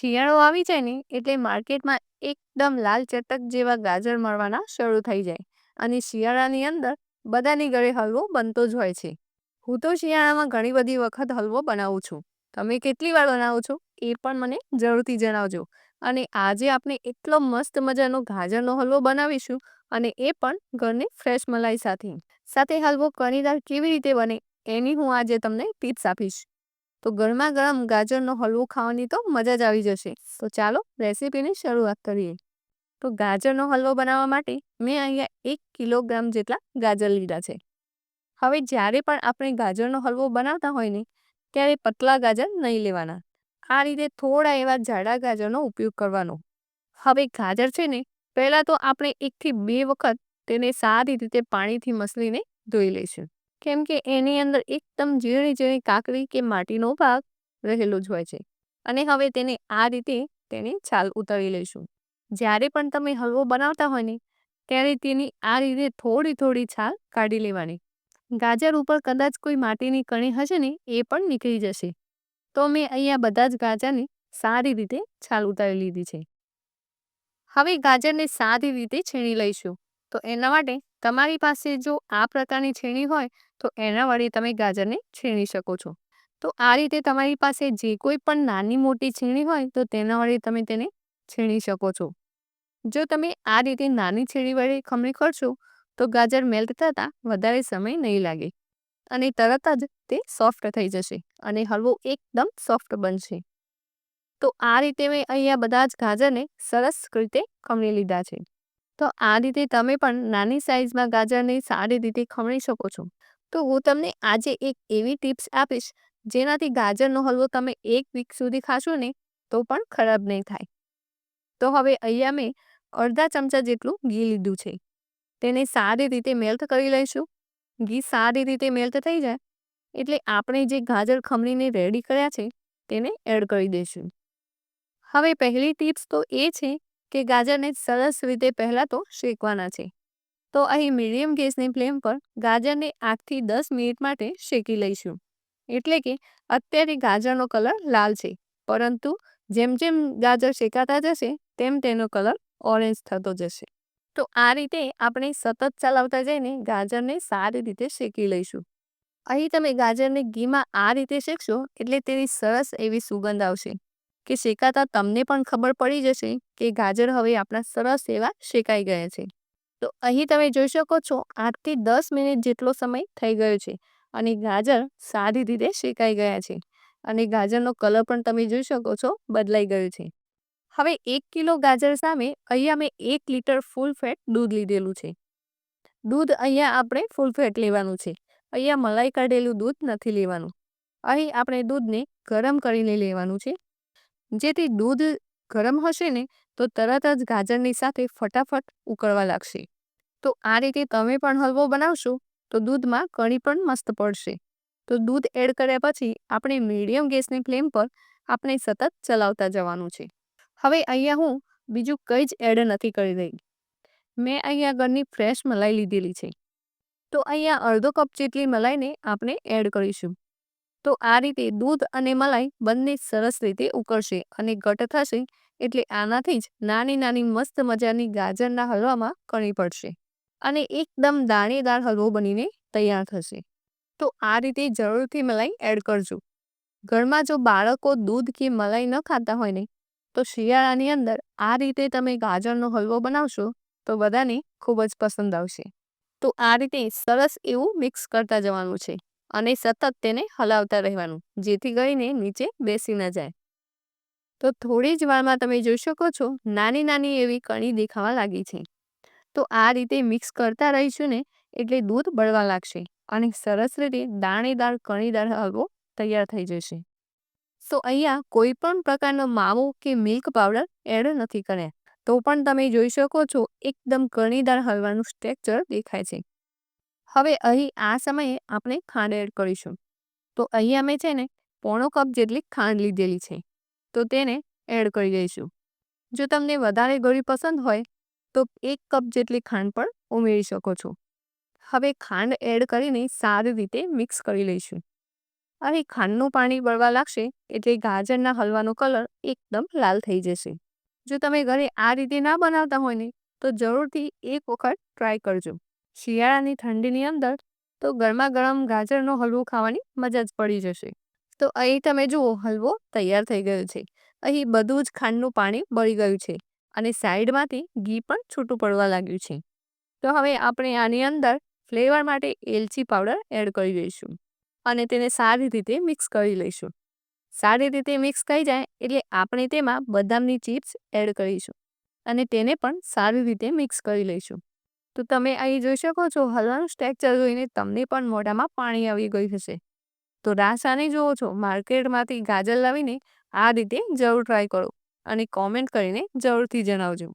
શિયાળો આવી જાય ને એટલે માર્કેટમાં એકદમ લાલ ચટક જેવા ગાજર મળવાના શરૂ થઈ જાય અને શિયાળાની અંદર બધાની ઘરે હલવો બનતો જ હોય છે. હું તો શિયાળામાં ઘણી બધી વખત હલવો બનાવું છું. તમે કેટલી વાર બનાવો છો એ પણ મને જરૂરથી જણાવજો. અને આજે આપણે એટલો મસ્ત મજાનો ગાજરનો હલવો બનાવીશું અને એ પણ ઘરની ફ્રેશ મલાઈ સાથે. સાથે હલવો કણીદાર કેવી રીતે બને એની હું આજે તમને ટિપ્સ આપીશ. તો ગરમા ગરમ ગાજરનો હલવો ખાવાની તો મજા જ આવી જશે. તો ચાલો રેસીપીની શરૂઆત કરીએ. તો ગાજરનો હલવો બનાવવા માટે મેં અહીંયા 1 કિલોગ્રામ જેટલા ગાજર લીધા છે. હવે જ્યારે પણ આપણે ગાજરનો હલવો બનાવતા હોય ને ત્યારે પતલા ગાજર નહીં લેવાના. આ રીતે થોડા એવા જાડા ગાજરનો ઉપયોગ કરવાનો. હવે ગાજર છે ને પહેલાં તો આપણે 1 થી 2 વખત તેને સારી રીતે પાણીથી મસળીને ધોઈ લઈશું. કેમ કે એની અંદર એકદમ ઝીણી ઝીણી કાકડી કે માટીનો ભાગ રહેલો જ હોય છે. અને હવે તેને આ રીતે તેની છાલ ઉતારી લઈશું. જ્યારે પણ તમે હલવો બનાવતા હોય ને ત્યારે તેની આ રીતે થોડી થોડી છાલ કાઢી લેવાની. ગાજર ઉપર કદાચ કોઈ માટીની કણી હશે ને એ પણ નીકળી જશે. તો મેં અહીંયા બધા જ ગાજરની સારી રીતે છાલ ઉતારી લીધી છે. હવે ગાજરને સારી રીતે છીણી લઈશું. તો એના માટે તમારી પાસે જો આ પ્રકારની છીણી હોય તો એના વડે તમે ગાજરને છીણી શકો છો. તો આ રીતે તમારી પાસે જે કોઈ પણ નાની મોટી છીણી હોય તો તેના વડે તમે તેને છીણી શકો છો. જો તમે આ રીતે નાની છીણી વડે ખમણી કરશો તો ગાજર મેલ્ટ થતાં વધારે સમય નહીં લાગે અને તરત જ તે સોફ્ટ થઈ જશે અને હલવો એકદમ સોફ્ટ બનશે. તો આ રીતે મેં અહીંયા બધા જ ગાજરને સરસ રીતે ખમણી લીધા છે. તો આ રીતે તમે પણ નાની સાઇઝમાં ગાજરને સારી રીતે ખમણી શકો છો. તો હું તમને આજે એક એવી ટિપ્સ આપીશ જેનાથી ગાજરનો હલવો તમે 1 વીક સુધી ખાશો ને તો પણ ખરાબ નહીં થાય. તો હવે અહીંયા મેં અડધા ચમચા જેટલું ઘી લીધું છે. તેને સારી રીતે મેલ્ટ કરી લઈશું. ઘી સારી રીતે મેલ્ટ થઈ જાય એટલે આપણે જે ગાજર ખમણીને રેડી કર્યા છે તેને એડ કરી દઈશું. હવે પહેલી ટિપ્સ તો એ છે કે ગાજરને સરસ રીતે પહેલાં તો શેકવાના છે. તો અહીં મીડિયમ ગેસની ફ્લેમ પર ગાજરને 8 થી 10 મિનિટ માટે શેકી લઈશું. એટલે કે અત્યારે ગાજરનો કલર લાલ છે પરંતુ જેમ જેમ ગાજર શેકાતા જશે તેમ તેનો કલર ઓરેન્જ થતો જશે. તો આ રીતે આપણે સતત ચલાવતા જઈને ગાજરને સારી રીતે શેકી લઈશું. અહીં તમે ગાજરને ઘીમાં આ રીતે શેકશો એટલે તેની સરસ એવી સુગંધ આવશે કે શેકાતા તમને પણ ખબર પડી જશે કે ગાજર હવે આપણા સરસ એવા શેકાઈ ગયા છે. તો અહીં તમે જોઈ શકો છો 8 થી 10 મિનિટ જેટલો સમય થઈ ગયો છે અને ગાજર સારી રીતે શેકાઈ ગયા છે અને ગાજરનો કલર પણ તમે જોઈ શકો છો બદલાઈ ગયો છે. હવે 1 કિલો ગાજર સામે અહીંયા મેં 1 લીટર ફૂલ ફેટ દૂધ લીધેલું છે. દૂધ અહીંયા આપણે ફૂલ ફેટ લેવાનું છે. અહીંયા મલાઈ કાઢેલું દૂધ નથી લેવાનું. અહીં આપણે દૂધને ગરમ કરીને લેવાનું છે. જેથી દૂધ ગરમ હશે ને તો તરત જ ગાજરની સાથે ફટાફટ ઉકળવા લાગશે. તો આ રીતે તમે પણ હલવો બનાવશો તો દૂધમાં કણી પણ મસ્ત પડશે. તો દૂધ એડ કર્યા પછી આપણે મીડિયમ ગેસની ફ્લેમ પર આપણે સતત ચલાવતા જવાનું છે. હવે અહીંયા હું બીજું કંઈ જ એડ નથી કરી રહી. મેં અહીંયા ઘરની ફ્રેશ મલાઈ લીધેલી છે. તો અહીંયા અડધો કપ જેટલી મલાઈને આપણે એડ કરીશું. તો આ રીતે દૂધ અને મલાઈ બંને સરસ રીતે ઉકળશે અને ઘટ થશે એટલે આનાથી જ નાની નાની મસ્ત મજાની ગાજરના હલવામાં કણી પડશે અને એકદમ દાણેદાર હલવો બનીને તૈયાર થશે. તો આ રીતે જરૂરથી મલાઈ એડ કરજો. ઘરમાં જો બાળકો દૂધ કે મલાઈ ન ખાતા હોય ને તો શિયાળાની અંદર આ રીતે તમે ગાજરનો હલવો બનાવશો તો બધાને ખૂબ જ પસંદ આવશે. તો આ રીતે સરસ એવું મિક્સ કરતા જવાનું છે અને સતત તેને હલાવતા રહેવાનું જેથી કરીને નીચે બેસી ન જાય. તો થોડી જ વારમાં તમે જોઈ શકો છો નાની નાની એવી કણી દેખાવા લાગી છે. તો આ રીતે મિક્સ કરતા રહીશું ને એટલે દૂધ બળવા લાગશે અને સરસ રીતે દાણેદાર કણીદાર હલવો તૈયાર થઈ જશે. તો અહીંયા કોઈ પણ પ્રકારનો માવો કે મિલ્ક પાવડર એડ નથી કર્યા તો પણ તમે જોઈ શકો છો એકદમ કણીદાર હલવાનું સ્ટ્રક્ચર દેખાય છે. હવે અહીં આ સમયે આપણે ખાંડ એડ કરીશું. તો અહીંયા મેં છે ને 1/4 કપ જેટલી ખાંડ લીધેલી છે તો તેને એડ કરી દઈશું. જો તમને વધારે ગળી પસંદ હોય તો 1 કપ જેટલી ખાંડ પણ ઉમેરી શકો છો. હવે ખાંડ એડ કરીને સારી રીતે મિક્સ કરી લઈશું. અહીં ખાંડનું પાણી બળવા લાગશે એટલે ગાજરના હલવાનો કલર એકદમ લાલ થઈ જશે. જો તમે ઘરે આ રીતે ના બનાવતા હોય ને તો જરૂરથી એક વખત ટ્રાય કરજો. શિયાળાની ઠંડીની અંદર તો ગરમા ગરમ ગાજરનો હલવો ખાવાની મજા જ પડી જશે. તો અહીં તમે જુઓ હલવો તૈયાર થઈ ગયો છે. અહીં બધું જ ખાંડનું પાણી બળી ગયું છે અને સાઈડમાંથી ઘી પણ છૂટું પડવા લાગ્યું છે. તો હવે આપણે આની અંદર ફ્લેવર માટે એલચી પાવડર એડ કરી દઈશું અને તેને સારી રીતે મિક્સ કરી લઈશું. સારી રીતે મિક્સ થઈ જાય એટલે આપણે તેમાં બદામની ચિપ્સ એડ કરીશું અને તેને પણ સારી રીતે મિક્સ કરી લઈશું. તો તમે અહીં જોઈ શકો છો હલવાનું સ્ટ્રક્ચર જોઈને તમને પણ મોઢામાં પાણી આવી ગયું હશે. તો રાસાને જુઓ છો માર્કેટમાંથી ગાજર લાવીને આ રીતે જરૂર ટ્રાય કરો અને કોમેન્ટ કરીને જરૂરથી જણાવજો.